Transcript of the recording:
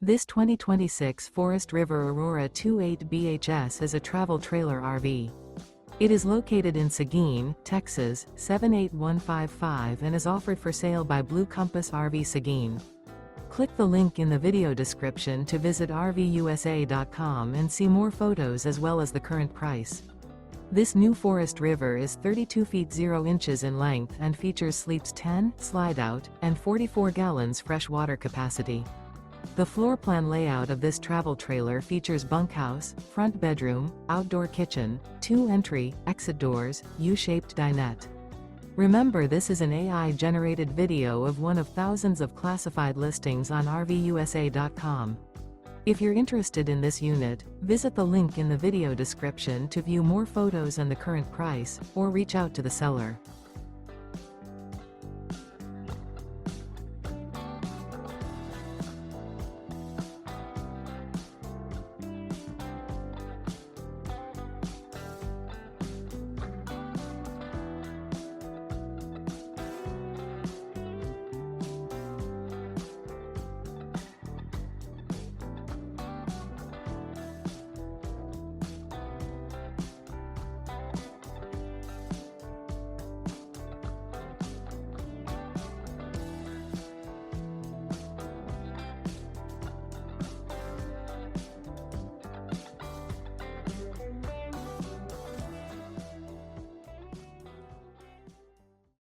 This 2026 Forest River Aurora 28 BHS is a travel trailer RV. It is located in Seguin, Texas, 78155 and is offered for sale by Blue Compass RV Seguin. Click the link in the video description to visit RVUSA.com and see more photos as well as the current price. This new Forest River is 32 feet 0 inches in length and features sleeps 10, slide-out, and 44 gallons fresh water capacity. The floor plan layout of this travel trailer features bunkhouse, front bedroom, outdoor kitchen, 2 entry, exit doors, U-shaped dinette. Remember, this is an AI-generated video of one of thousands of classified listings on RVUSA.com. If you're interested in this unit, visit the link in the video description to view more photos and the current price, or reach out to the seller.